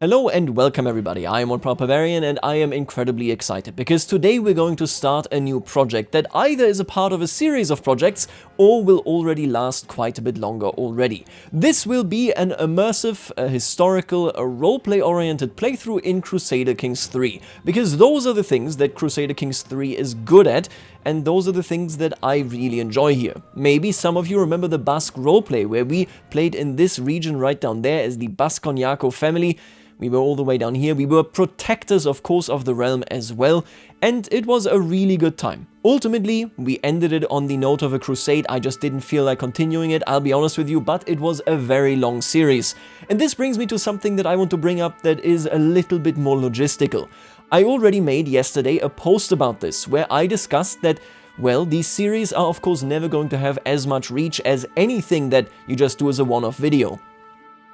Hello and welcome everybody, I am Barbarian and I am incredibly excited because today we're going to start a new project that either is a part of a series of projects or will already last quite a bit longer already. This will be an immersive, historical, roleplay oriented playthrough in Crusader Kings 3, because those are the things that Crusader Kings 3 is good at, and those are the things that I really enjoy here. Maybe some of you remember the Basque roleplay where we played in this region right down there as the Basconiaco family. We were all the way down here, we were protectors of course of the realm as well, and it was a really good time. Ultimately, we ended it on the note of a crusade. I just didn't feel like continuing it, I'll be honest with you, but it was a very long series. And this brings me to something that I want to bring up that is a little bit more logistical. I already made yesterday a post about this, where I discussed that, well, these series are of course never going to have as much reach as anything that you just do as a one-off video.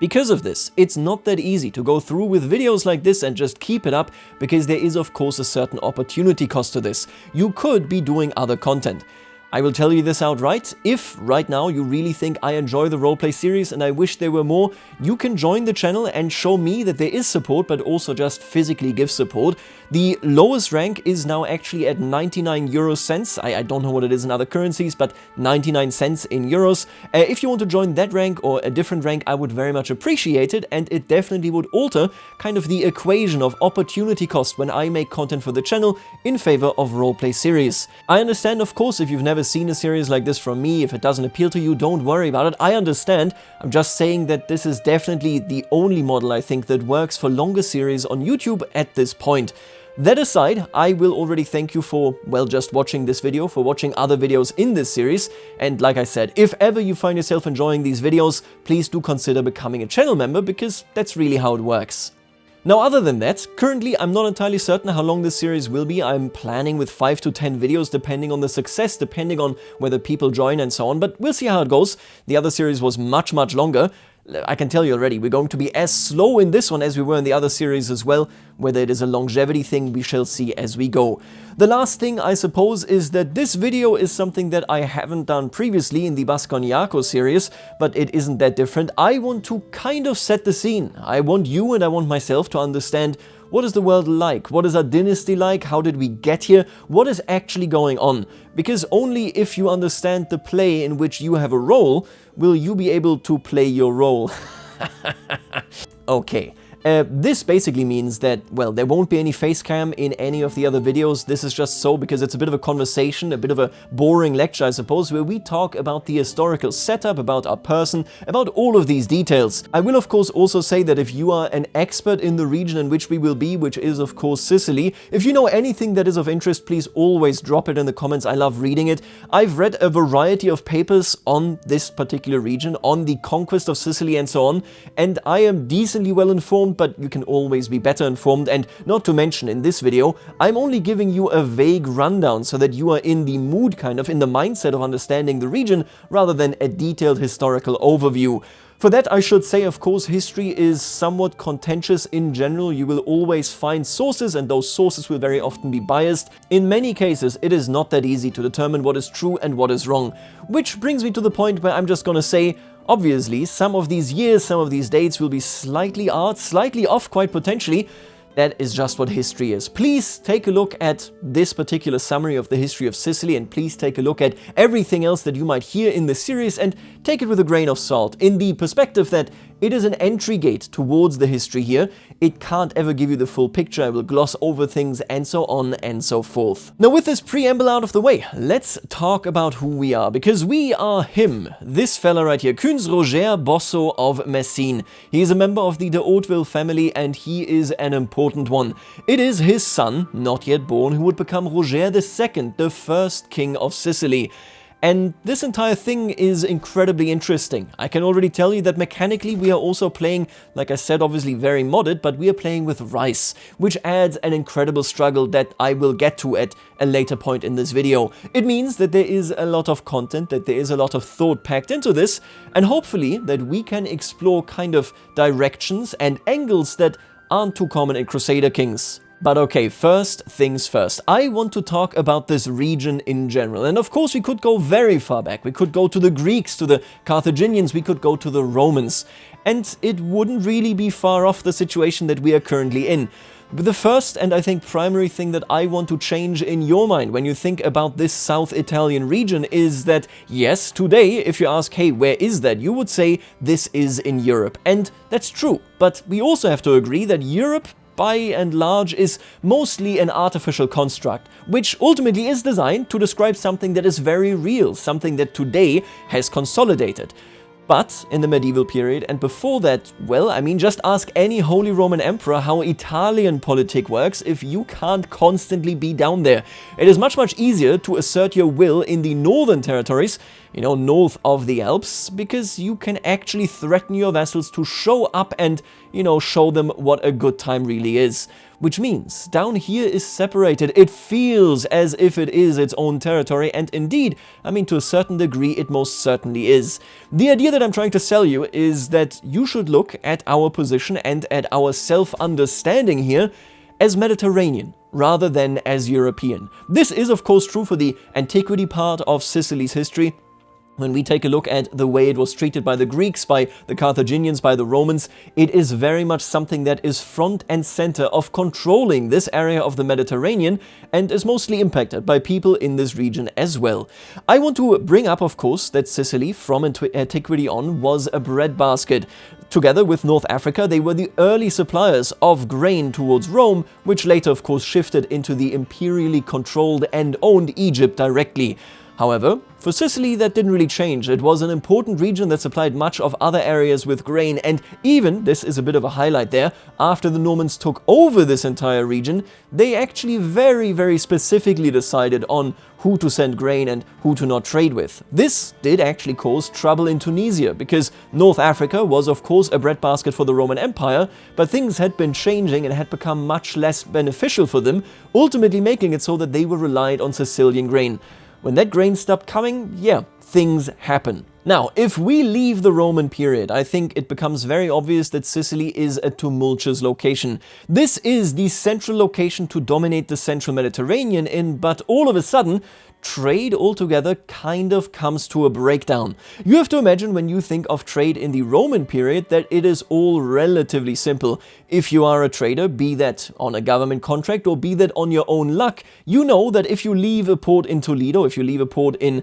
Because of this, it's not that easy to go through with videos like this and just keep it up, because there is of course a certain opportunity cost to this. You could be doing other content. I will tell you this outright, if right now you really think I enjoy the roleplay series and I wish there were more, you can join the channel and show me that there is support, but also just physically give support. The lowest rank is now actually at 99 euro cents. I don't know what it is in other currencies, but 99 cents in euros. If you want to join that rank or a different rank, I would very much appreciate it, and it definitely would alter kind of the equation of opportunity cost when I make content for the channel in favor of roleplay series. I understand, of course, if you've never seen a series like this from me, if it doesn't appeal to you, don't worry about it, I understand. I'm just saying that this is definitely the only model I think that works for longer series on YouTube at this point. That aside, I will already thank you for, well, just watching this video, for watching other videos in this series, and like I said, if ever you find yourself enjoying these videos, please do consider becoming a channel member, because that's really how it works. Now, other than that, currently I'm not entirely certain how long this series will be. I'm planning with 5 to 10 videos depending on the success, depending on whether people join and so on, but we'll see how it goes. The other series was much longer. I can tell you already, we're going to be as slow in this one as we were in the other series as well. Whether it is a longevity thing, we shall see as we go. The last thing, I suppose, is that this video is something that I haven't done previously in the Basconiaco series, but it isn't that different. I want to kind of set the scene. I want you and I want myself to understand what is the world like, what is our dynasty like, how did we get here, what is actually going on. Because only if you understand the play in which you have a role, will you be able to play your role. Okay. This basically means that, well, there won't be any face cam in any of the other videos. This is just so because it's a bit of a conversation, a bit of a boring lecture, I suppose, where we talk about the historical setup, about our person, about all of these details. I will, of course, also say that if you are an expert in the region in which we will be, which is, of course, Sicily, if you know anything that is of interest, please always drop it in the comments. I love reading it. I've read a variety of papers on this particular region, on the conquest of Sicily and so on, and I am decently well informed, but you can always be better informed. And not to mention, in this video, I'm only giving you a vague rundown so that you are in the mood, kind of in the mindset of understanding the region, rather than a detailed historical overview. For that, I should say, of course, history is somewhat contentious in general. You will always find sources, and those sources will very often be biased. In many cases, it is not that easy to determine what is true and what is wrong. Which brings me to the point where I'm just gonna say, obviously, some of these years, some of these dates will be slightly odd, slightly off quite potentially. That is just what history is. Please take a look at this particular summary of the history of Sicily, and please take a look at everything else that you might hear in this series and take it with a grain of salt, in the perspective that it is an entry gate towards the history here. It can't ever give you the full picture. I will gloss over things and so on and so forth. Now, with this preamble out of the way, let's talk about who we are, because we are him. This fella right here, Kunz Roger Bosso of Messine. He is a member of the Hauteville family, and he is an important one. It is his son, not yet born, who would become Roger II, the first king of Sicily. And this entire thing is incredibly interesting. I can already tell you that mechanically we are also playing, like I said, obviously very modded, but we are playing with rice, which adds an incredible struggle that I will get to at a later point in this video. It means that there is a lot of content, that there is a lot of thought packed into this, and hopefully that we can explore kind of directions and angles that aren't too common in Crusader Kings. But okay, first things first. I want to talk about this region in general. And of course we could go very far back. We could go to the Greeks, to the Carthaginians, we could go to the Romans. And it wouldn't really be far off the situation that we are currently in. But the first and I think primary thing that I want to change in your mind when you think about this South Italian region is that, yes, today, if you ask, hey, where is that? You would say this is in Europe. And that's true. But we also have to agree that Europe, by and large, is mostly an artificial construct, which ultimately is designed to describe something that is very real, something that today has consolidated. But in the medieval period and before that, well, I mean, just ask any Holy Roman Emperor how Italian politic works if you can't constantly be down there. It is much easier to assert your will in the northern territories, you know, north of the Alps, because you can actually threaten your vassals to show up and, you know, show them what a good time really is. Which means down here is separated. It feels as if it is its own territory, and indeed, I mean, to a certain degree, it most certainly is. The idea that I'm trying to sell you is that you should look at our position and at our self-understanding here as Mediterranean, rather than as European. This is, of course, true for the antiquity part of Sicily's history. When we take a look at the way it was treated by the Greeks, by the Carthaginians, by the Romans, it is very much something that is front and center of controlling this area of the Mediterranean and is mostly impacted by people in this region as well. I want to bring up, of course, that Sicily from antiquity on was a breadbasket. Together with North Africa, they were the early suppliers of grain towards Rome, which later, of course, shifted into the imperially controlled and owned Egypt directly. However, for Sicily that didn't really change. It was an important region that supplied much of other areas with grain, and even, this is a bit of a highlight there, after the Normans took over this entire region, they actually very specifically decided on who to send grain and who to not trade with. This did actually cause trouble in Tunisia, because North Africa was of course a breadbasket for the Roman Empire, but things had been changing and had become much less beneficial for them, ultimately making it so that they were reliant on Sicilian grain. When that grain stopped coming, yeah, things happen. Now, if we leave the Roman period, I think it becomes very obvious that Sicily is a tumultuous location. This is the central location to dominate the central Mediterranean in, but all of a sudden, trade altogether kind of comes to a breakdown. You have to imagine when you think of trade in the Roman period that it is all relatively simple. If you are a trader, be that on a government contract or be that on your own luck, you know that if you leave a port in Toledo, if you leave a port in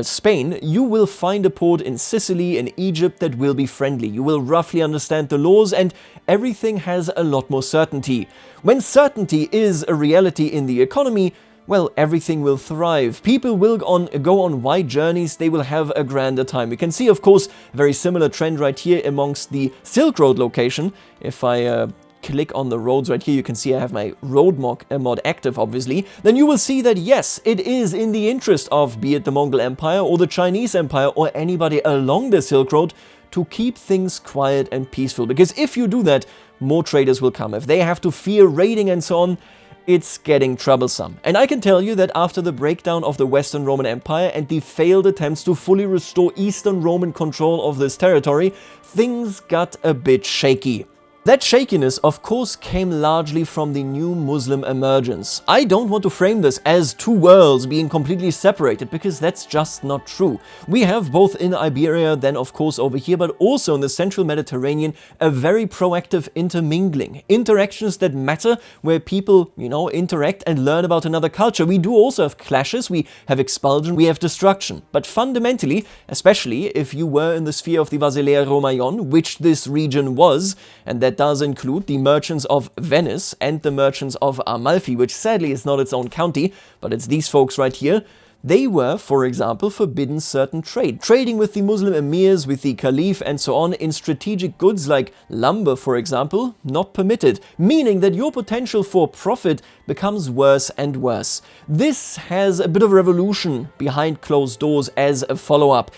Spain, you will find a port in Sicily, in Egypt that will be friendly. You will roughly understand the laws and everything has a lot more certainty. When certainty is a reality in the economy, well, everything will thrive. People will go on wide journeys, they will have a grander time. We can see, of course, a very similar trend right here amongst the Silk Road location. If I click on the roads right here, you can see I have my road mod active, obviously. Then you will see that, yes, it is in the interest of, be it the Mongol Empire or the Chinese Empire or anybody along the Silk Road, to keep things quiet and peaceful. Because if you do that, more traders will come. If they have to fear raiding and so on, it's getting troublesome. And I can tell you that after the breakdown of the Western Roman Empire and the failed attempts to fully restore Eastern Roman control of this territory, things got a bit shaky. That shakiness, of course, came largely from the new Muslim emergence. I don't want to frame this as two worlds being completely separated, because that's just not true. We have both in Iberia, then of course over here, but also in the central Mediterranean, a very proactive intermingling. Interactions that matter, where people, you know, interact and learn about another culture. We do also have clashes, we have expulsion, we have destruction. But fundamentally, especially if you were in the sphere of the Basileia Romaion, which this region was, and that does include the merchants of Venice and the merchants of Amalfi, which sadly is not its own county, but it's these folks right here. They were, for example, forbidden certain trade. Trading with the Muslim emirs, with the caliph and so on in strategic goods like lumber, for example, not permitted, meaning that your potential for profit becomes worse and worse. This has a bit of a revolution behind closed doors as a follow-up.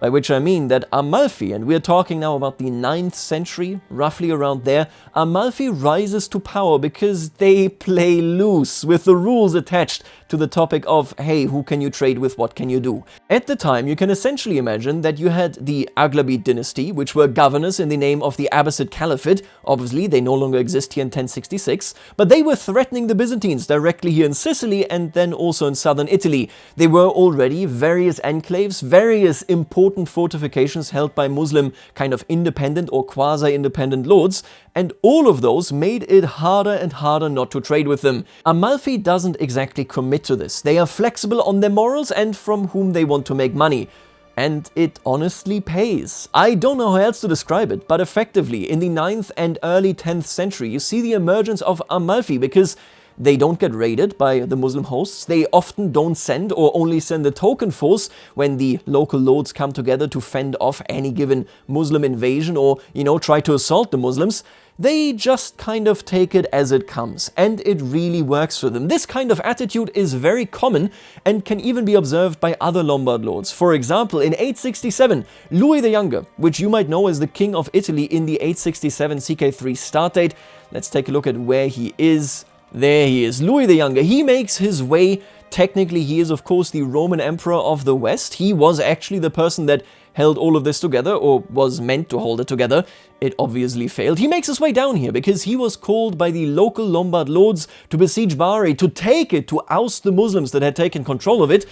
by which I mean that Amalfi, and we're talking now about the 9th century, roughly around there, Amalfi rises to power because they play loose with the rules attached to the topic of, hey, who can you trade with, what can you do? At the time, you can essentially imagine that you had the Aghlabid dynasty, which were governors in the name of the Abbasid Caliphate. Obviously, they no longer exist here in 1066, but they were threatening the Byzantines directly here in Sicily and then also in southern Italy. There were already various enclaves, various important fortifications held by Muslim kind of independent or quasi-independent lords, and all of those made it harder and harder not to trade with them. Amalfi doesn't exactly commit to this. They are flexible on their morals and from whom they want to make money. And it honestly pays. I don't know how else to describe it, but effectively, in the 9th and early 10th century, you see the emergence of Amalfi because they don't get raided by the Muslim hosts. They often don't send or only send a token force when the local lords come together to fend off any given Muslim invasion or, try to assault the Muslims. They just kind of take it as it comes, and it really works for them. This kind of attitude is very common and can even be observed by other Lombard lords. For example, in 867, Louis the Younger, which you might know as the King of Italy in the 867 CK3 start date. Let's take a look at where he is. There he is, Louis the Younger. He makes his way. Technically, he is, of course, the Roman Emperor of the West. He was actually the person that held all of this together, or was meant to hold it together. It obviously failed. He makes his way down here because he was called by the local Lombard lords to besiege Bari, to take it, to oust the Muslims that had taken control of it,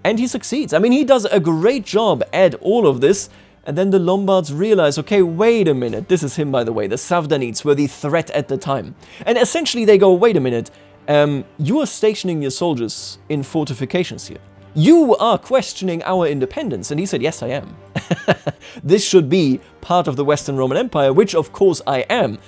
and he succeeds. I mean, he does a great job at all of this, and then the Lombards realize, okay, wait a minute, this is him, by the way, the Savdanids were the threat at the time. And essentially they go, wait a minute, you are stationing your soldiers in fortifications here. You are questioning our independence. And he said, yes, I am. This should be part of the Western Roman Empire, which of course I am.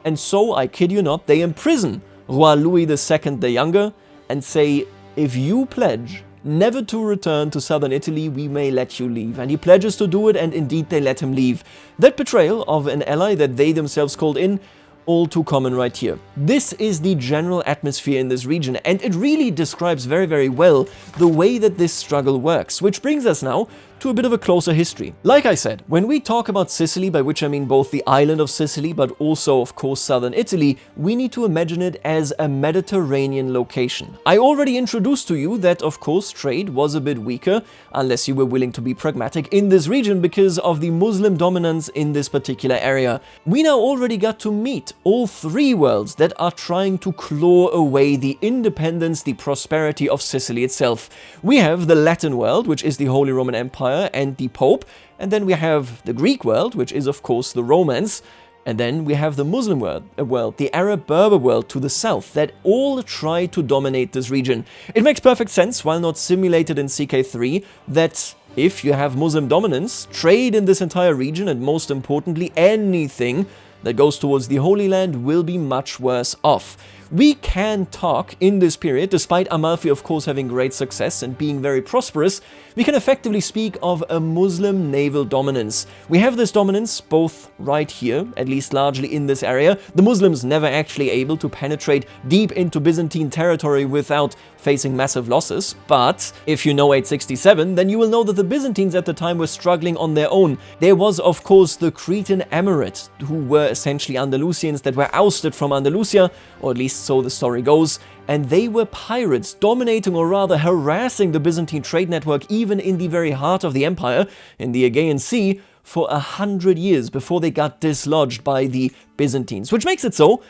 And so, I kid you not, they imprison Roi Louis II the Younger and say, if you pledge never to return to southern Italy, we may let you leave. And he pledges to do it, and indeed they let him leave. That betrayal of an ally that they themselves called in, all too common right here. This is the general atmosphere in this region, and it really describes very, very well the way that this struggle works, which brings us now to a bit of a closer history. Like I said, when we talk about Sicily, by which I mean both the island of Sicily, but also, of course, southern Italy, we need to imagine it as a Mediterranean location. I already introduced to you that, of course, trade was a bit weaker, unless you were willing to be pragmatic in this region because of the Muslim dominance in this particular area. We now already got to meet all three worlds that are trying to claw away the independence, the prosperity of Sicily itself. We have the Latin world, which is the Holy Roman Empire and the Pope, and then we have the Greek world, which is of course the Romans, and then we have the Muslim world, the Arab Berber world to the south, that all try to dominate this region. It makes perfect sense, while not simulated in CK3, that if you have Muslim dominance, trade in this entire region, and most importantly anything that goes towards the Holy Land, will be much worse off. We can talk in this period, despite Amalfi of course having great success and being very prosperous, we can effectively speak of a Muslim naval dominance. We have this dominance both right here, at least largely in this area. The Muslims never actually able to penetrate deep into Byzantine territory without facing massive losses, but if you know 867, then you will know that the Byzantines at the time were struggling on their own. There was of course the Cretan Emirate, who were essentially Andalusians that were ousted from Andalusia, or at least so the story goes, and they were pirates dominating, or rather harassing, the Byzantine trade network even in the very heart of the empire, in the Aegean Sea, for 100 years before they got dislodged by the Byzantines, which makes it so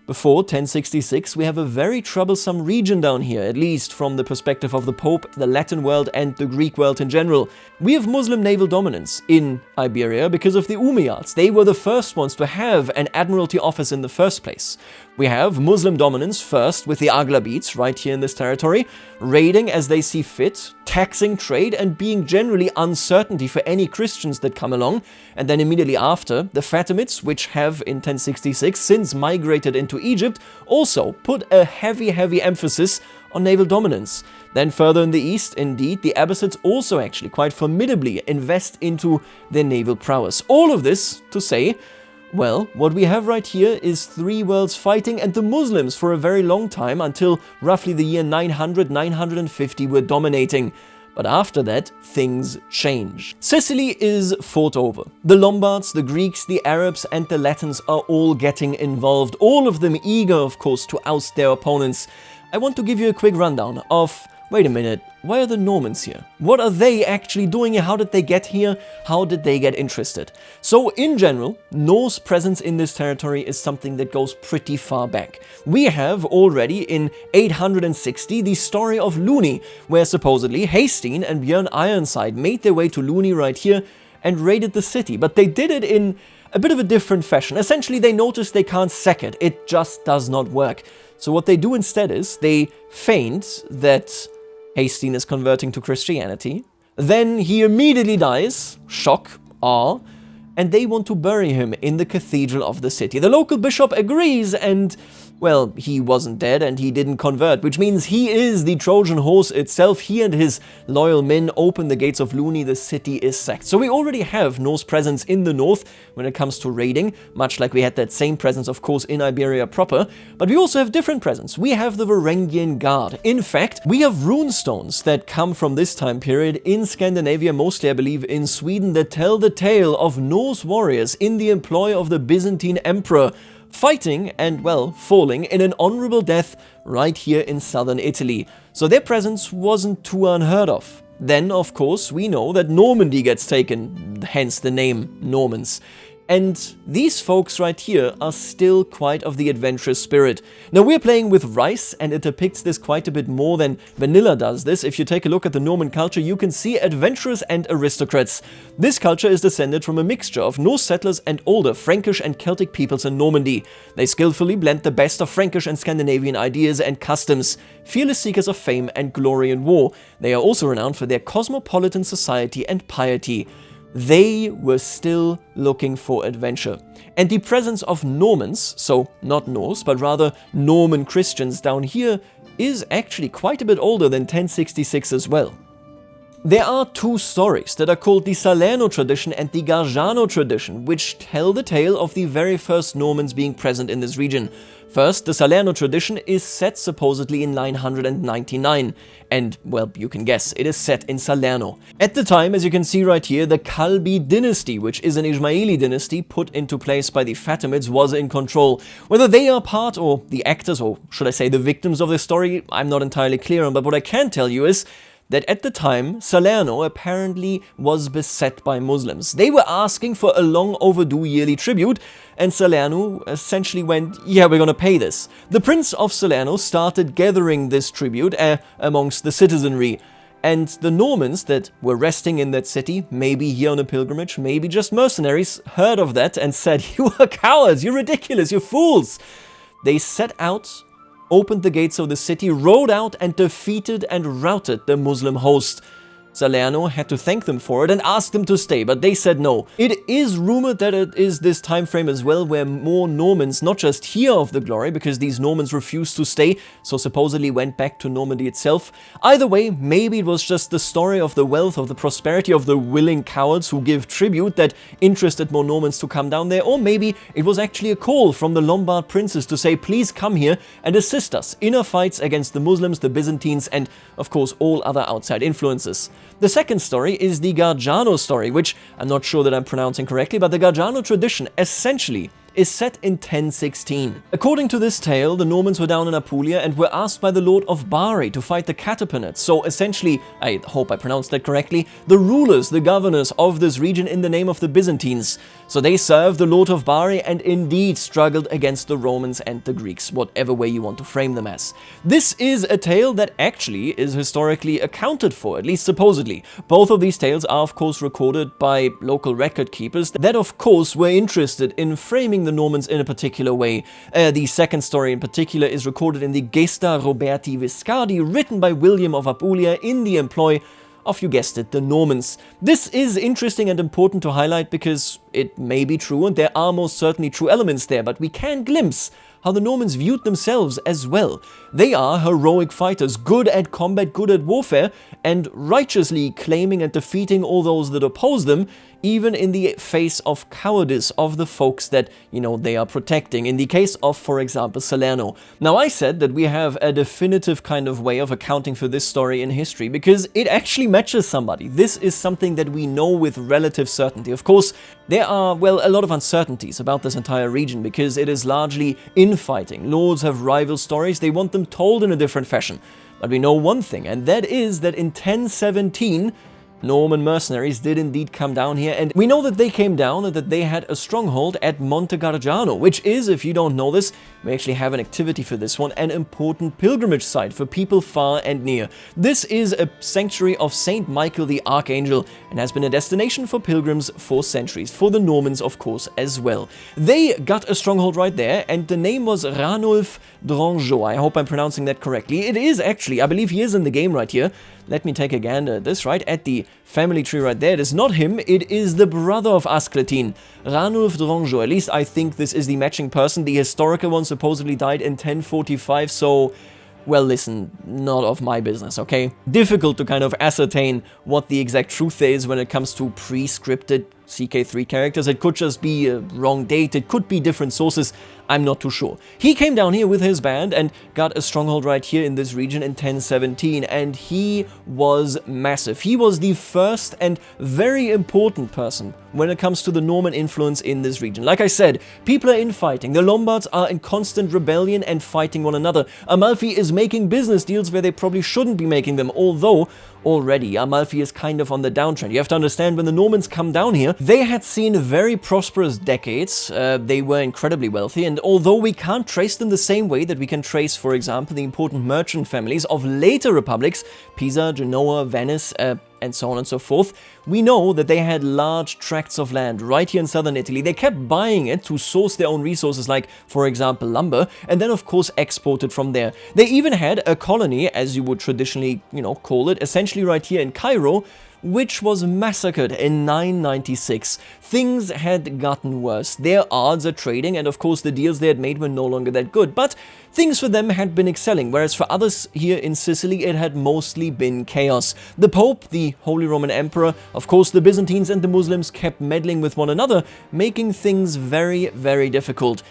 before 1066 we have a very troublesome region down here, at least from the perspective of the Pope, the Latin world and the Greek world in general. We have Muslim naval dominance in Iberia because of the Umayyads. They were the first ones to have an admiralty office in the first place. We have Muslim dominance first with the Aghlabids right here in this territory, raiding as they see fit, taxing trade and being generally uncertainty for any Christians that come along. And then immediately after, the Fatimids, which have in 1066 since migrated into Egypt, also put a heavy emphasis on naval dominance. Then further in the east, indeed, the Abbasids also actually quite formidably invest into their naval prowess. All of this to say, well, what we have right here is three worlds fighting, and the Muslims for a very long time, until roughly the year 900, 950, were dominating. But after that, things change. Sicily is fought over. The Lombards, the Greeks, the Arabs, and the Latins are all getting involved, all of them eager, of course, to oust their opponents. I want to give you a quick rundown of, wait a minute, why are the Normans here? What are they actually doing here? How did they get here? How did they get interested? So, in general, Norse presence in this territory is something that goes pretty far back. We have already in 860 the story of Luni, where supposedly Hastin and Björn Ironside made their way to Luni right here and raided the city, but they did it in a bit of a different fashion. Essentially, they noticed they can't sack it. It just does not work. So what they do instead is they feint that Hastin is converting to Christianity. Then he immediately dies, shock, awe, and they want to bury him in the cathedral of the city. The local bishop agrees and, well, he wasn't dead and he didn't convert, which means he is the Trojan horse itself. He and his loyal men open the gates of Luni, the city is sacked. So we already have Norse presence in the north when it comes to raiding, much like we had that same presence, of course, in Iberia proper, but we also have different presence. We have the Varangian Guard. In fact, we have runestones that come from this time period in Scandinavia, mostly I believe in Sweden, that tell the tale of Norse warriors in the employ of the Byzantine emperor, fighting and, well, falling in an honorable death right here in southern Italy. So their presence wasn't too unheard of. Then, of course, we know that Normandy gets taken, hence the name Normans. And these folks right here are still quite of the adventurous spirit. Now we're playing with rice and it depicts this quite a bit more than vanilla does this. If you take a look at the Norman culture, you can see adventurers and aristocrats. This culture is descended from a mixture of Norse settlers and older Frankish and Celtic peoples in Normandy. They skillfully blend the best of Frankish and Scandinavian ideas and customs. Fearless seekers of fame and glory in war, they are also renowned for their cosmopolitan society and piety. They were still looking for adventure. And the presence of Normans, so not Norse, but rather Norman Christians down here, is actually quite a bit older than 1066 as well. There are two stories that are called the Salerno tradition and the Gargiano tradition, which tell the tale of the very first Normans being present in this region. First, the Salerno tradition is set supposedly in 999, and, well, you can guess, it is set in Salerno. At the time, as you can see right here, the Kalbi dynasty, which is an Ismaili dynasty put into place by the Fatimids, was in control. Whether they are part or the actors, or should I say the victims of this story, I'm not entirely clear on, but what I can tell you is that at the time, Salerno apparently was beset by Muslims. They were asking for a long overdue yearly tribute, and Salerno essentially went, yeah, we're gonna pay this. The Prince of Salerno started gathering this tribute amongst the citizenry, and the Normans that were resting in that city, maybe here on a pilgrimage, maybe just mercenaries, heard of that and said, you are cowards, you're ridiculous, you're fools. They set out, opened the gates of the city, rode out and defeated and routed the Muslim host. Salerno had to thank them for it and ask them to stay, but they said no. It is rumored that it is this time frame as well where more Normans not just hear of the glory, because these Normans refused to stay, so supposedly went back to Normandy itself. Either way, maybe it was just the story of the wealth, of the prosperity of the willing cowards who give tribute that interested more Normans to come down there, or maybe it was actually a call from the Lombard princes to say, please come here and assist us in our fights against the Muslims, the Byzantines, and of course all other outside influences. The second story is the Gargiano story, which I'm not sure that I'm pronouncing correctly, but the Gargiano tradition essentially is set in 1016. According to this tale, the Normans were down in Apulia and were asked by the Lord of Bari to fight the Catapanates, so essentially, I hope I pronounced that correctly, the rulers, the governors of this region in the name of the Byzantines. So they served the Lord of Bari and indeed struggled against the Romans and the Greeks, whatever way you want to frame them as. This is a tale that actually is historically accounted for, at least supposedly. Both of these tales are of course recorded by local record keepers that of course were interested in framing the Normans in a particular way. The second story in particular is recorded in the Gesta Roberti Viscardi, written by William of Apulia in the employ of, you guessed it, the Normans. This is interesting and important to highlight because it may be true and there are most certainly true elements there, but we can glimpse how the Normans viewed themselves as well. They are heroic fighters, good at combat, good at warfare, and righteously claiming and defeating all those that oppose them, even in the face of cowardice of the folks that, you know, they are protecting. In the case of, for example, Salerno. Now, I said that we have a definitive kind of way of accounting for this story in history because it actually matches somebody. This is something that we know with relative certainty. Of course, there are, well, a lot of uncertainties about this entire region because it is largely infighting. Lords have rival stories, they want them told in a different fashion. But we know one thing, and that is that in 1017, Norman mercenaries did indeed come down here, and we know that they came down and that they had a stronghold at Monte Gargiano, which is, if you don't know this, we actually have an activity for this one, an important pilgrimage site for people far and near. This is a sanctuary of Saint Michael the Archangel and has been a destination for pilgrims for centuries, for the Normans of course as well. They got a stronghold right there, and the name was Ranulf Drangeau. I hope I'm pronouncing that correctly. It is actually, I believe he is in the game right here. Let me take a gander at this, right at the family tree right there. It is not him, it is the brother of Ascletin, Ranulf Drangeau. At least I think this is the matching person. The historical one supposedly died in 1045, so, well, listen, not of my business, okay? Difficult to kind of ascertain what the exact truth is when it comes to pre-scripted CK3 characters. It could just be a wrong date, it could be different sources, I'm not too sure. He came down here with his band and got a stronghold right here in this region in 1017, and he was massive. He was the first and very important person when it comes to the Norman influence in this region. Like I said, people are infighting. The Lombards are in constant rebellion and fighting one another. Amalfi is making business deals where they probably shouldn't be making them, although already Amalfi is kind of on the downtrend. You have to understand, when the Normans come down here, they had seen very prosperous decades. They were incredibly wealthy, and although we can't trace them the same way that we can trace, for example, the important merchant families of later republics, Pisa, Genoa, Venice, and so on and so forth, we know that they had large tracts of land right here in southern Italy. They kept buying it to source their own resources, like, for example, lumber, and then, of course, exported from there. They even had a colony, as you would traditionally, you know, call it, essentially right here in Cairo, which was massacred in 996. Things had gotten worse. Their odds at trading, and of course the deals they had made, were no longer that good, but things for them had been excelling, whereas for others here in Sicily it had mostly been chaos. The Pope, the Holy Roman Emperor, of course the Byzantines and the Muslims kept meddling with one another, making things very, very difficult.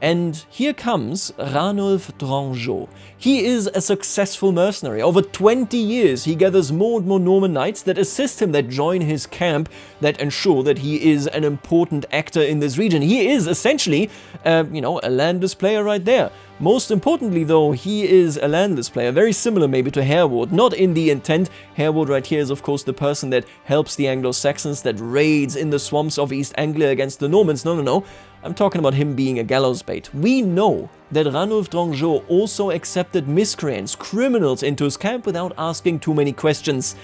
And here comes Ranulf Drangeau. He is a successful mercenary. Over 20 years, he gathers more and more Norman knights that assist him, that join his camp, that ensure that he is an important actor in this region. He is essentially, you know, a landless player right there. Most importantly, though, he is a landless player, very similar maybe to Hereward, not in the intent. Hereward right here is, of course, the person that helps the Anglo-Saxons, that raids in the swamps of East Anglia against the Normans. No. I'm talking about him being a gallows bait. We know that Ranulf Drangeau also accepted miscreants, criminals, into his camp without asking too many questions.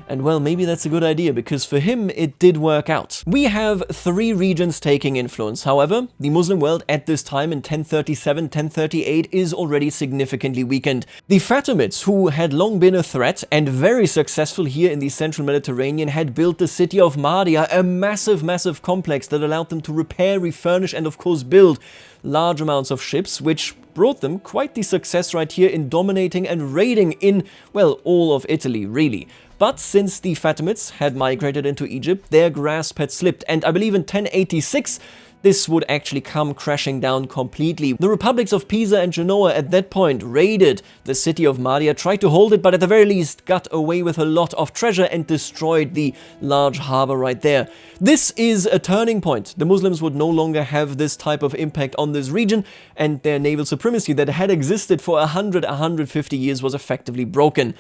And well, maybe that's a good idea, because for him it did work out. We have 3 regions taking influence. However, the Muslim world at this time in 1037, 1038 is already significantly weakened. The Fatimids, who had long been a threat and very successful here in the central Mediterranean, had built the city of Mahdia, a massive complex that allowed them to repair, refurnish, and of course build large amounts of ships, which brought them quite the success right here in dominating and raiding in, well, all of Italy, really. But since the Fatimids had migrated into Egypt, their grasp had slipped, and I believe in 1086, this would actually come crashing down completely. The republics of Pisa and Genoa at that point raided the city of Mahdia, tried to hold it, but at the very least got away with a lot of treasure and destroyed the large harbor right there. This is a turning point. The Muslims would no longer have this type of impact on this region, and their naval supremacy that had existed for 150 years was effectively broken.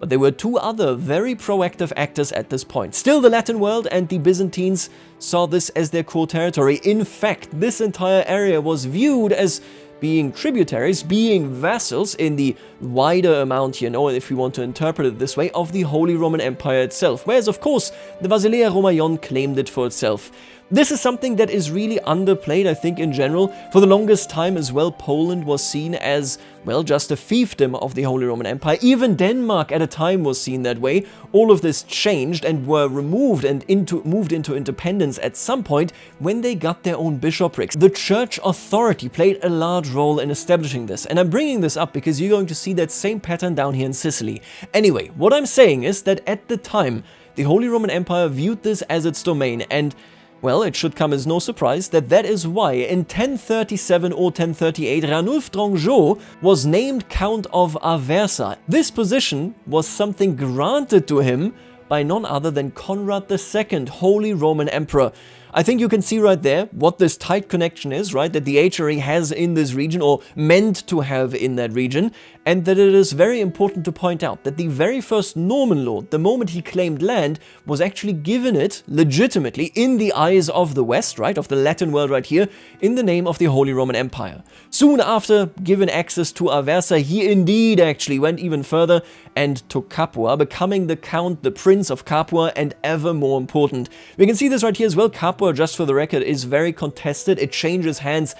But there were 2 other very proactive actors at this point. Still, the Latin world and the Byzantines saw this as their core territory. In fact, this entire area was viewed as being tributaries, being vassals in the wider amount, you know, if we want to interpret it this way, of the Holy Roman Empire itself. Whereas, of course, the Basileia Romaeon claimed it for itself. This is something that is really underplayed, I think, in general. For the longest time as well, Poland was seen as, well, just a fiefdom of the Holy Roman Empire. Even Denmark at a time was seen that way. All of this changed and were removed and moved into independence at some point when they got their own bishoprics. The church authority played a large role in establishing this, and I'm bringing this up because you're going to see that same pattern down here in Sicily. Anyway, what I'm saying is that at the time, the Holy Roman Empire viewed this as its domain, and well, it should come as no surprise that that is why in 1037 or 1038 Ranulf d'Anjou was named Count of Aversa. This position was something granted to him by none other than Conrad II, Holy Roman Emperor. I think you can see right there what this tight connection is, right, that the HRE has in this region, or meant to have in that region, and that it is very important to point out that the very first Norman lord, the moment he claimed land, was actually given it legitimately in the eyes of the West, right, of the Latin world right here, in the name of the Holy Roman Empire. Soon after given access to Aversa, he indeed actually went even further and took Capua, becoming the Count, the Prince of Capua, and ever more important. We can see this right here as well. Capua, just for the record, is very contested. It changes hands,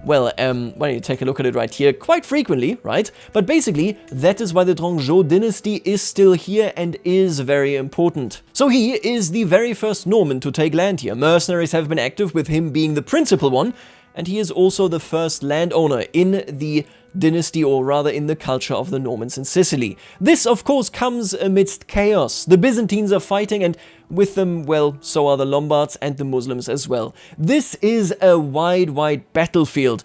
well, when you take a look at it right here, quite frequently, right? But basically, that is why the d'Anjou dynasty is still here and is very important. So he is the very first Norman to take land here. Mercenaries have been active, with him being the principal one, and he is also the first landowner in the dynasty, or rather in the culture of the Normans in Sicily. This, of course, comes amidst chaos. The Byzantines are fighting, and with them, well, so are the Lombards and the Muslims as well. This is a wide battlefield,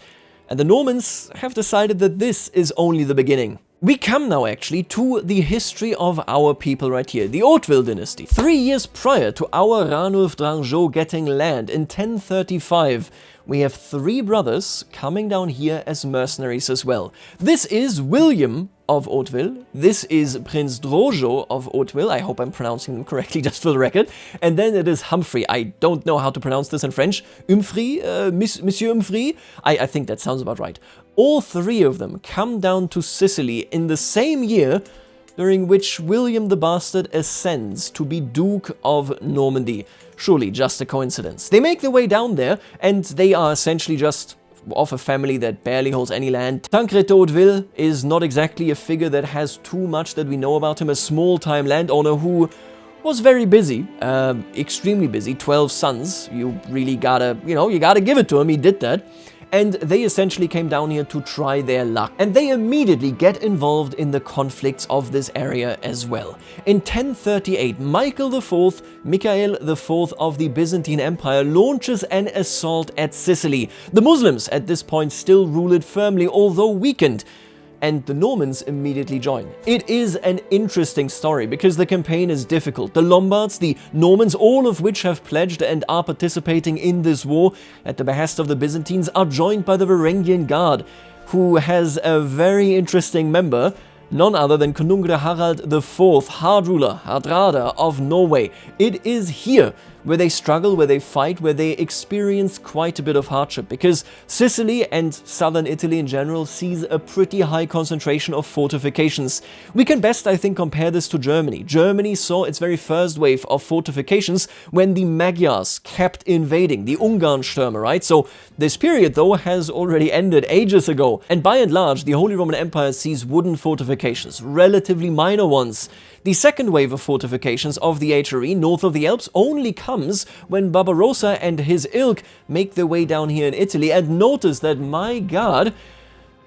and the Normans have decided that this is only the beginning. We come now actually to the history of our people right here, the Hauteville dynasty. 3 years prior to our Ranulf d'Anjou getting land in 1035, we have 3 brothers coming down here as mercenaries as well. This is William of Hauteville, this is Prince Drojo of Hauteville, I hope I'm pronouncing them correctly just for the record, and then it is Humphrey. I don't know how to pronounce this in French. Humphrey, Monsieur Humphrey? I think that sounds about right. All 3 of them come down to Sicily in the same year, during which William the Bastard ascends to be Duke of Normandy. Surely just a coincidence. They make their way down there, and they are essentially just of a family that barely holds any land. Tancred de Hauteville is not exactly a figure that has too much that we know about him, a small-time landowner who was very busy, extremely busy, 12 sons. You really gotta, you gotta give it to him, he did that. And they essentially came down here to try their luck. And they immediately get involved in the conflicts of this area as well. In 1038, Michael IV of the Byzantine Empire launches an assault at Sicily. The Muslims at this point still rule it firmly, although weakened, and the Normans immediately join. It is an interesting story because the campaign is difficult. The Lombards, the Normans, all of which have pledged and are participating in this war at the behest of the Byzantines, are joined by the Varangian Guard, who has a very interesting member, none other than Konungr Harald IV, Hard Ruler, Hardrada of Norway. It is here where they struggle, where they fight, where they experience quite a bit of hardship, because Sicily and southern Italy in general sees a pretty high concentration of fortifications. We can best, I think, compare this to Germany. Germany saw its very first wave of fortifications when the Magyars kept invading, the Ungarnstürme, right? So this period, though, has already ended ages ago, and by and large, the Holy Roman Empire sees wooden fortifications, relatively minor ones. The second wave of fortifications of the HRE north of the Alps only comes when Barbarossa and his ilk make their way down here in Italy and notice that, my god,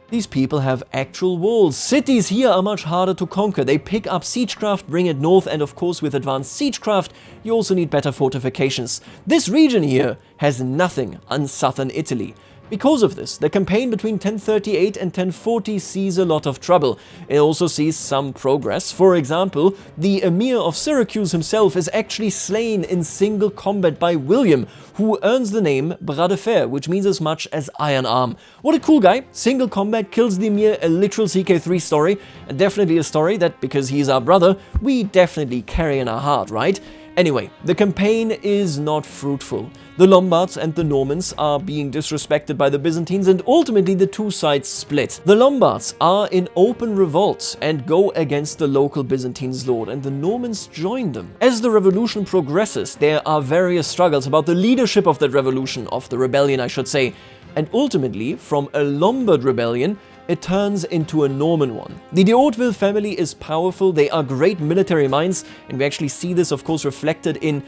these people have actual walls. Cities here are much harder to conquer. They pick up siegecraft, bring it north, and of course with advanced siegecraft, you also need better fortifications. This region here has nothing on southern Italy. Because of this, the campaign between 1038 and 1040 sees a lot of trouble. It also sees some progress. For example, the Emir of Syracuse himself is actually slain in single combat by William, who earns the name Bras de Fer, which means as much as Iron Arm. What a cool guy. Single combat kills the Emir, a literal CK3 story, and definitely a story that, because he's our brother, we definitely carry in our heart, right? Anyway, the campaign is not fruitful. The Lombards and the Normans are being disrespected by the Byzantines, and ultimately the two sides split. The Lombards are in open revolt and go against the local Byzantines lord, and the Normans join them. As the revolution progresses, there are various struggles about the leadership of that revolution, of the rebellion I should say, and ultimately, from a Lombard rebellion, it turns into a Norman one. The de Hauteville family is powerful, they are great military minds, and we actually see this of course reflected in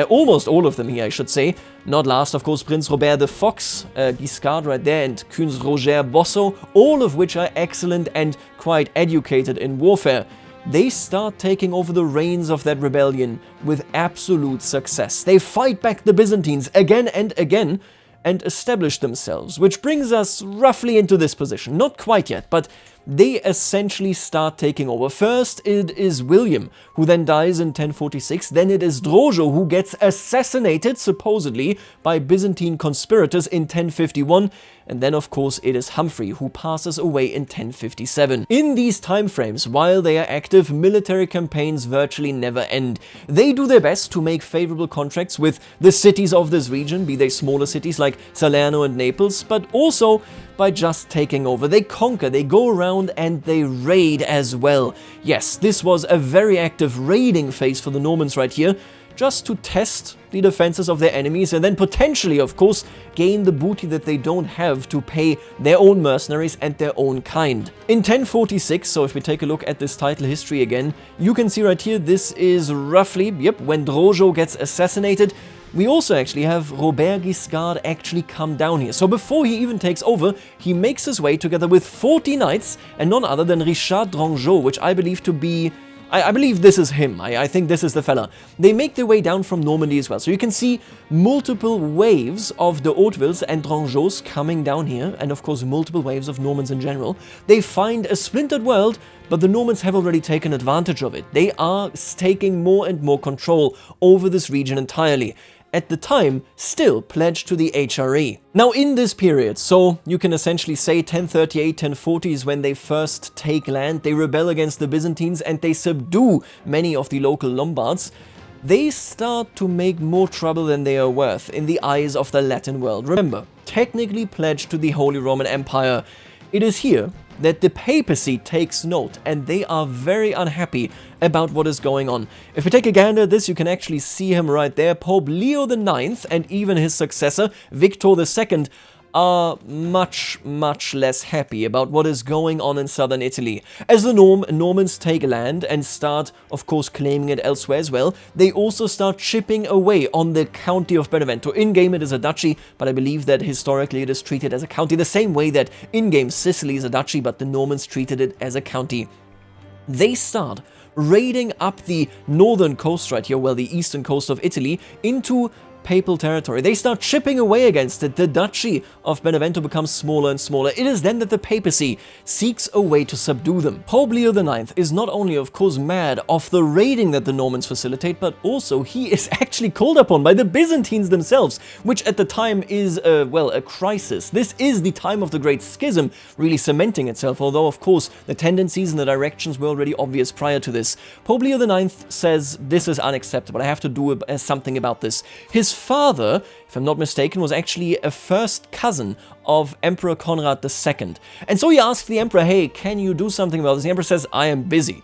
almost all of them here, I should say. Not last, of course, Prince Robert de Fox, Guiscard right there, and Prince Roger Bosso, all of which are excellent and quite educated in warfare. they start taking over the reins of that rebellion with absolute success. They fight back the Byzantines again and again and establish themselves, which brings us roughly into this position. Not quite yet, but they essentially start taking over. First, it is William, who then dies in 1046. Then it is Drojo, who gets assassinated, supposedly, by Byzantine conspirators in 1051. And then, of course, it is Humphrey, who passes away in 1057. In these time frames, while they are active, military campaigns virtually never end. They do their best to make favorable contracts with the cities of this region, be they smaller cities like Salerno and Naples, but also by just taking over. They conquer, they go around, and they raid as well. Yes, this was a very active raiding phase for the Normans right here, just to test the defenses of their enemies and then potentially, of course, gain the booty that they don't have to pay their own mercenaries and their own kind. In 1046, so if we take a look at this title history again, you can see right here, this is roughly, when Drojo gets assassinated. We also actually have Robert Guiscard actually come down here. So before he even takes over, he makes his way together with 40 knights and none other than Richard d'Anjou, which I believe to be... I believe this is him. I think this is the fella. They make their way down from Normandy as well. So you can see multiple waves of the Hautevilles and d'Anjous coming down here, and of course multiple waves of Normans in general. They find a splintered world, but the Normans have already taken advantage of it. They are taking more and more control over this region entirely. At the time, still pledged to the HRE. Now in this period, so you can essentially say 1038, 1040 is when they first take land, they rebel against the Byzantines and they subdue many of the local Lombards. They start to make more trouble than they are worth in the eyes of the Latin world. Remember, technically pledged to the Holy Roman Empire. It is here that the papacy takes note, and they are very unhappy about what is going on. If we take a gander at this, you can actually see him right there. Pope Leo IX and even his successor, Victor II, are much less happy about what is going on in southern Italy. As the Normans take land and start, of course, claiming it elsewhere as well, they also start chipping away on the county of Benevento. In-game it is a duchy, but I believe that historically it is treated as a county, the same way that in-game Sicily is a duchy, but the Normans treated it as a county. They start raiding up the northern coast right here, well, the eastern coast of Italy, into papal territory. They start chipping away against it. The duchy of Benevento becomes smaller and smaller. It is then that the papacy seeks a way to subdue them. Pope Leo IX is not only, of course, mad of the raiding that the Normans facilitate, but also he is actually called upon by the Byzantines themselves, which at the time is, a crisis. This is the time of the Great Schism really cementing itself, although, of course, the tendencies and the directions were already obvious prior to this. Pope Leo IX says, this is unacceptable. I have to do something about this. His father, if I'm not mistaken, was actually a first cousin of Emperor Conrad II. And so he asked the emperor, hey, can you do something about this? The emperor says, I am busy.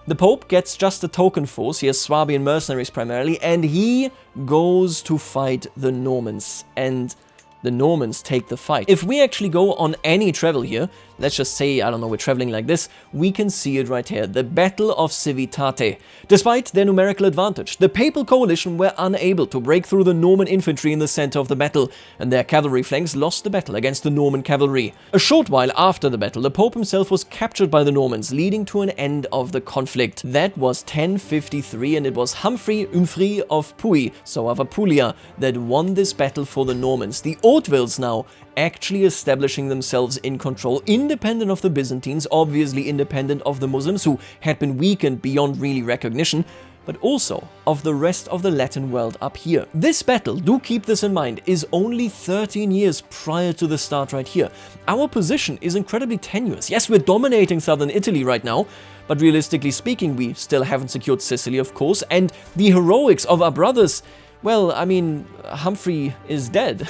The Pope gets just a token force, he has Swabian mercenaries primarily, and he goes to fight the Normans. And the Normans take the fight. If we actually go on any travel here, let's just say, I don't know, we're traveling like this, we can see it right here, the Battle of Civitate. Despite their numerical advantage, the Papal coalition were unable to break through the Norman infantry in the center of the battle, and their cavalry flanks lost the battle against the Norman cavalry. A short while after the battle, the Pope himself was captured by the Normans, leading to an end of the conflict. That was 1053, and it was Humphrey of Puy, so of Apulia, that won this battle for the Normans. The Hautevilles now actually establishing themselves in control, independent of the Byzantines, obviously independent of the Muslims, who had been weakened beyond really recognition, but also of the rest of the Latin world up here. This battle, do keep this in mind, is only 13 years prior to the start right here. Our position is incredibly tenuous. Yes, we're dominating southern Italy right now, but realistically speaking, we still haven't secured Sicily, of course, and the heroics of our brothers, well, I mean, Humphrey is dead.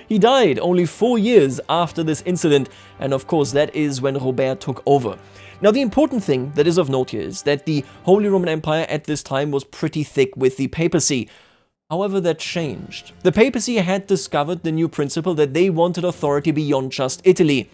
He died only 4 years after this incident, and of course that is when Robert took over. Now the important thing that is of note here is that the Holy Roman Empire at this time was pretty thick with the papacy. However, that changed. The papacy had discovered the new principle that they wanted authority beyond just Italy.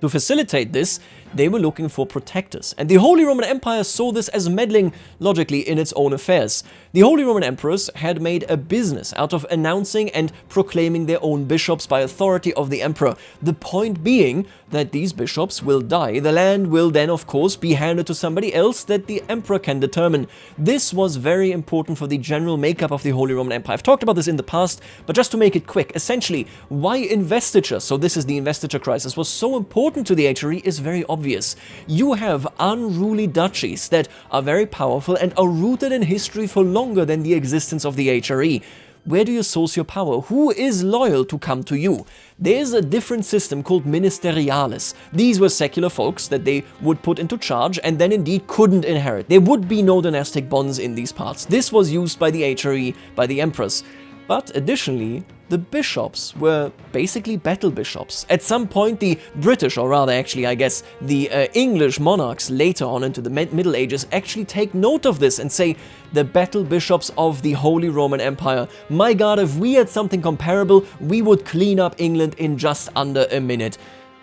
To facilitate this, they were looking for protectors, and the Holy Roman Empire saw this as meddling, logically, in its own affairs. The Holy Roman Emperors had made a business out of announcing and proclaiming their own bishops by authority of the emperor, the point being that these bishops will die. The land will then, of course, be handed to somebody else that the emperor can determine. This was very important for the general makeup of the Holy Roman Empire. I've talked about this in the past, but just to make it quick, essentially, why investiture, so this is the investiture crisis, was so important to the HRE is very obvious. You have unruly duchies that are very powerful and are rooted in history for longer than the existence of the HRE. Where do you source your power? Who is loyal to come to you? There's a different system called ministerialis. These were secular folks that they would put into charge and then indeed couldn't inherit. There would be no dynastic bonds in these parts. This was used by the HRE, by the emperors. But additionally, the bishops were basically battle bishops. At some point, the British, or rather actually I guess the English monarchs later on into the Middle Ages actually take note of this and say, the battle bishops of the Holy Roman Empire, my god, if we had something comparable, we would clean up England in just under a minute.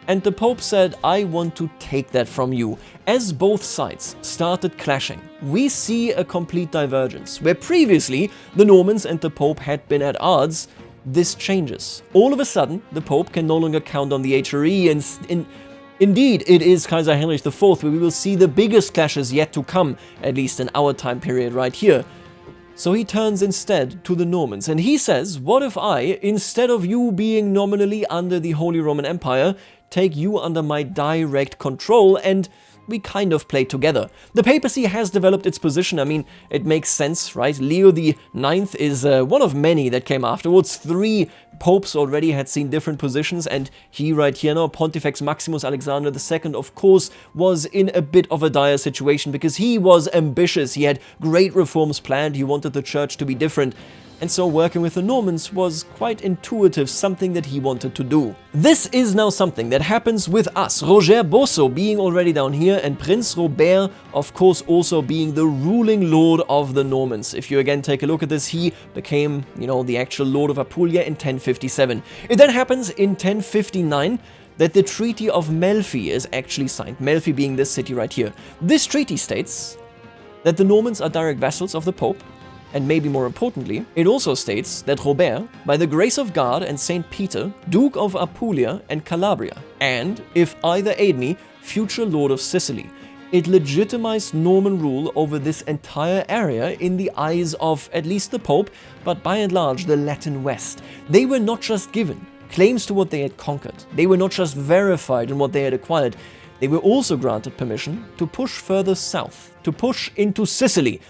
And the Pope said, I want to take that from you. As both sides started clashing, we see a complete divergence. Where previously the Normans and the Pope had been at odds, this changes. All of a sudden, the Pope can no longer count on the HRE, and indeed, it is Kaiser Heinrich IV where we will see the biggest clashes yet to come, at least in our time period right here. So he turns instead to the Normans, and he says, what if I, instead of you being nominally under the Holy Roman Empire, take you under my direct control, and we kind of play together. The papacy has developed its position. I mean, it makes sense, right? Leo IX is one of many that came afterwards. 3 popes already had seen different positions, and he right here now, Pontifex Maximus Alexander II, of course, was in a bit of a dire situation because he was ambitious. He had great reforms planned. He wanted the church to be different. And so working with the Normans was quite intuitive, something that he wanted to do. This is now something that happens with us, Roger Bosso being already down here, and Prince Robert, of course, also being the ruling lord of the Normans. If you again take a look at this, he became, the actual lord of Apulia in 1057. It then happens in 1059 that the Treaty of Melfi is actually signed, Melfi being this city right here. This treaty states that the Normans are direct vassals of the Pope, and maybe more importantly, it also states that Robert, by the grace of God and Saint Peter, Duke of Apulia and Calabria, and, if either aid me, future Lord of Sicily, it legitimized Norman rule over this entire area in the eyes of at least the Pope, but by and large the Latin West. They were not just given claims to what they had conquered, they were not just verified in what they had acquired, they were also granted permission to push further south, to push into Sicily,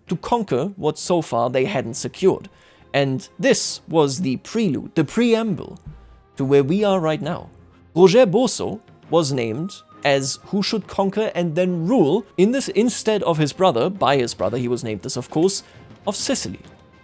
to conquer what so far they hadn't secured. And this was the prelude, the preamble to where we are right now. Roger Bosso was named as who should conquer and then rule in this instead of his brother, by his brother, he was named this of course, of Sicily.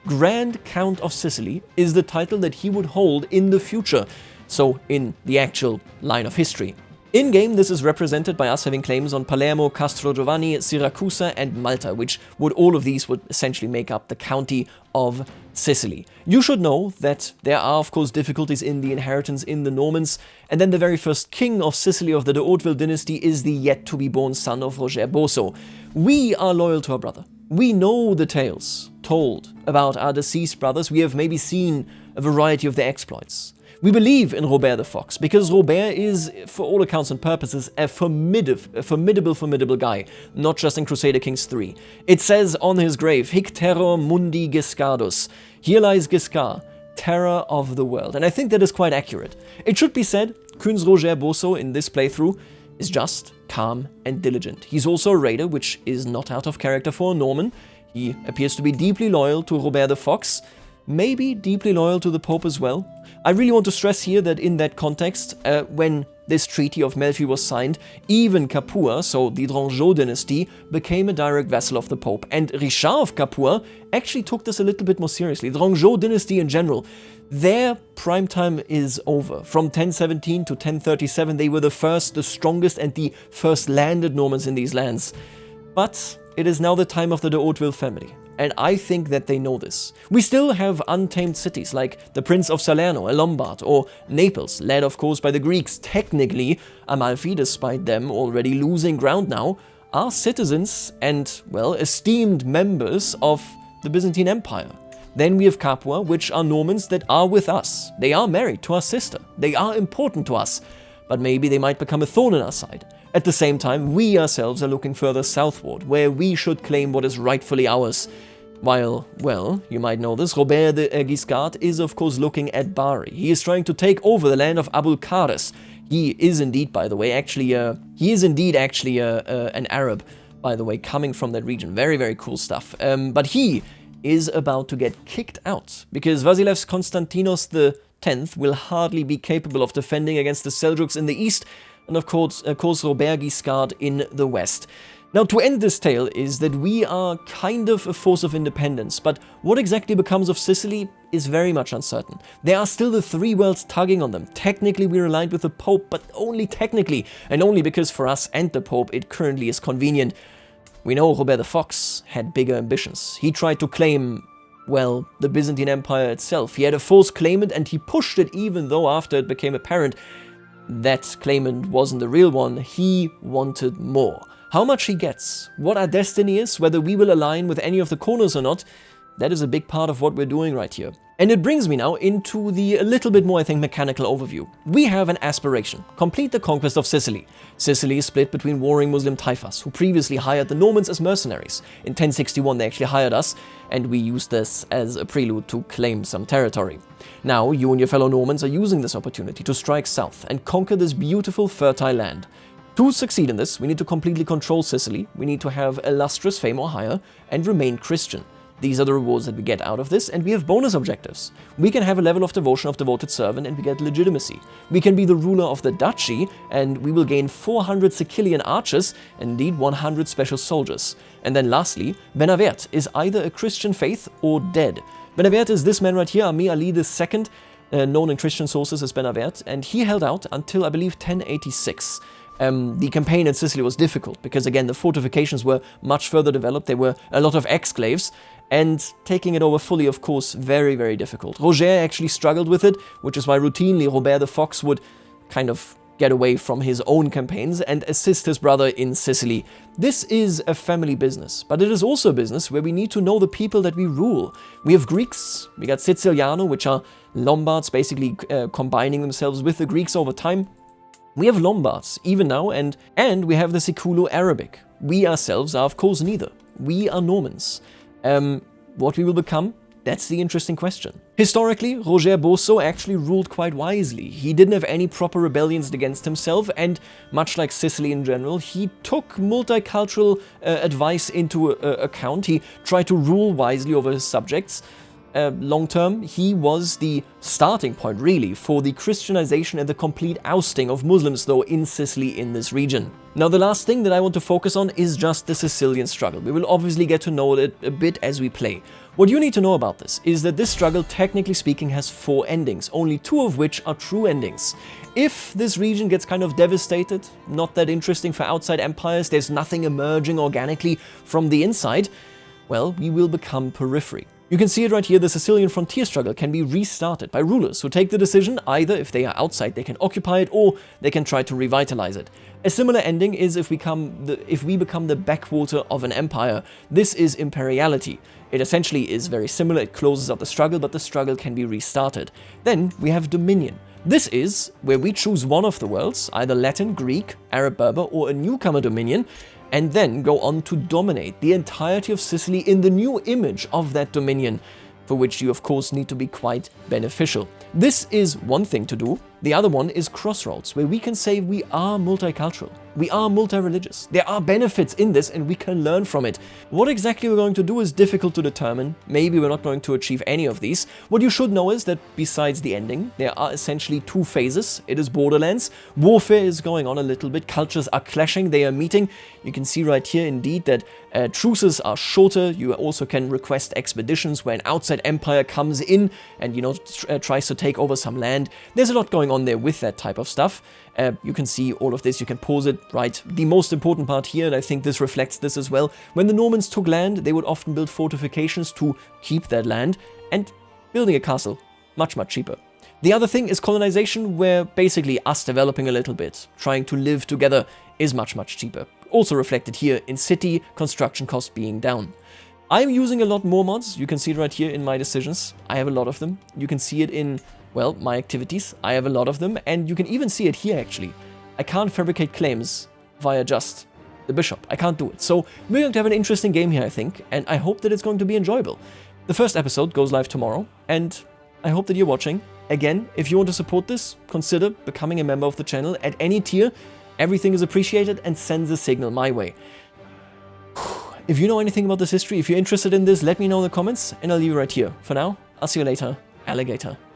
Grand Count of Sicily is the title that he would hold in the future, so in the actual line of history. In-game, this is represented by us having claims on Palermo, Castro Giovanni, Siracusa, and Malta, which all of these would essentially make up the county of Sicily. You should know that there are, of course, difficulties in the inheritance in the Normans, and then the very first king of Sicily of the de Hauteville dynasty is the yet-to-be-born son of Roger Bosso. We are loyal to our brother. We know the tales told about our deceased brothers. We have maybe seen a variety of their exploits. We believe in Robert the Fox, because Robert is, for all accounts and purposes, a formidable guy, not just in Crusader Kings 3. It says on his grave, Hic terror mundi Giscardus. Here lies Giscard, terror of the world. And I think that is quite accurate. It should be said, Kunz Roger Bosso in this playthrough is just, calm, and diligent. He's also a raider, which is not out of character for a Norman. He appears to be deeply loyal to Robert the Fox, maybe deeply loyal to the Pope as well. I really want to stress here that in that context, when this Treaty of Melfi was signed, even Capua, so the Drangeau dynasty, became a direct vassal of the Pope. And Richard of Capua actually took this a little bit more seriously. The Drangeau dynasty in general, their prime time is over. From 1017 to 1037, they were the first, the strongest, and the first landed Normans in these lands. But it is now the time of the de Hauteville family. and I think that they know this. We still have untamed cities like the Prince of Salerno, a Lombard, or Naples, led of course by the Greeks. Technically, Amalfi, despite them already losing ground now, are citizens and, well, esteemed members of the Byzantine Empire. Then we have Capua, which are Normans that are with us. They are married to our sister. They are important to us, but maybe they might become a thorn in our side. At the same time, we ourselves are looking further southward, where we should claim what is rightfully ours. While, well, you might know this, Robert de Guiscard is of course looking at Bari. He is trying to take over the land of Abul Qaris. He is indeed, by the way, an Arab, by the way, coming from that region. Very, very cool stuff. But he is about to get kicked out, because Vasilevs Konstantinos X will hardly be capable of defending against the Seljuks in the east, and of course Robert Guiscard in the west. Now, to end this tale is that we are kind of a force of independence, but what exactly becomes of Sicily is very much uncertain. There are still the three worlds tugging on them. Technically we're aligned with the Pope, but only technically, and only because for us and the Pope it currently is convenient. We know Robert the Fox had bigger ambitions. He tried to claim, well, the Byzantine Empire itself. He had a false claimant and he pushed it, even though after it became apparent that claimant wasn't the real one. He wanted more. How much he gets, what our destiny is, whether we will align with any of the corners or not, that is a big part of what we're doing right here. And it brings me now into the a little bit more, I think, mechanical overview. We have an aspiration: complete the conquest of Sicily. Sicily is split between warring Muslim taifas, who previously hired the Normans as mercenaries. In 1061 they actually hired us, and we used this as a prelude to claim some territory. Now you and your fellow Normans are using this opportunity to strike south and conquer this beautiful, fertile land. To succeed in this, we need to completely control Sicily, we need to have illustrious fame or higher, and remain Christian. These are the rewards that we get out of this, and we have bonus objectives. We can have a level of devotion of devoted servant, and we get legitimacy. We can be the ruler of the duchy, and we will gain 400 Sicilian archers, and indeed 100 special soldiers. And then lastly, Benavert is either a Christian faith or dead. Benavert is this man right here, Amir Ali II, known in Christian sources as Benavert, and he held out until, I believe, 1086. The campaign in Sicily was difficult because, again, the fortifications were much further developed. There were a lot of exclaves, and taking it over fully, of course, very, very difficult. Roger actually struggled with it, which is why routinely Robert the Fox would kind of get away from his own campaigns and assist his brother in Sicily. This is a family business, but it is also a business where we need to know the people that we rule. We have Greeks, we got Siciliano, which are Lombards, basically combining themselves with the Greeks over time. We have Lombards, even now, and we have the Siculo-Arabic. We ourselves are, of course, neither. We are Normans. What we will become? That's the interesting question. Historically, Roger Bosso actually ruled quite wisely. He didn't have any proper rebellions against himself, and much like Sicily in general, he took multicultural advice into account. He tried to rule wisely over his subjects. Long term, he was the starting point, really, for the Christianization and the complete ousting of Muslims, though, in Sicily, in this region. Now, the last thing that I want to focus on is just the Sicilian struggle. We will obviously get to know it a bit as we play. What you need to know about this is that this struggle, technically speaking, has 4 endings, only 2 of which are true endings. If this region gets kind of devastated, not that interesting for outside empires, there's nothing emerging organically from the inside, well, we will become periphery. You can see it right here, the Sicilian frontier struggle can be restarted by rulers who take the decision, either if they are outside they can occupy it, or they can try to revitalize it. A similar ending is if we become the backwater of an empire. This is imperiality. It essentially is very similar, it closes out the struggle, but the struggle can be restarted. Then we have dominion. This is where we choose one of the worlds, either Latin, Greek, Arab, Berber, or a newcomer dominion, and then go on to dominate the entirety of Sicily in the new image of that dominion, for which you of course need to be quite beneficial. This is one thing to do. The other one is crossroads, where we can say we are multicultural, we are multi-religious. There are benefits in this and we can learn from it. What exactly we're going to do is difficult to determine. Maybe we're not going to achieve any of these. What you should know is that besides the ending, there are essentially 2 phases. It is Borderlands. Warfare is going on a little bit. Cultures are clashing, they are meeting. You can see right here indeed that truces are shorter. You also can request expeditions where an outside empire comes in and, tries to take over some land. There's a lot going on there with that type of stuff. You can see all of this, you can pause it, right? The most important part here, and I think this reflects this as well, when the Normans took land, they would often build fortifications to keep that land, and building a castle, much, much cheaper. The other thing is colonization, where basically us developing a little bit, trying to live together, is much, much cheaper. Also reflected here in city construction costs being down. I'm using a lot more mods. You can see it right here in my decisions. I have a lot of them. You can see it in, well, my activities. I have a lot of them, and you can even see it here actually. I can't fabricate claims via just the bishop. I can't do it. So we're going to have an interesting game here, I think, and I hope that it's going to be enjoyable. The first episode goes live tomorrow, and I hope that you're watching. Again, if you want to support this, consider becoming a member of the channel at any tier. Everything is appreciated and sends a signal my way. If you know anything about this history, if you're interested in this, let me know in the comments, and I'll leave it right here. For now, I'll see you later, alligator.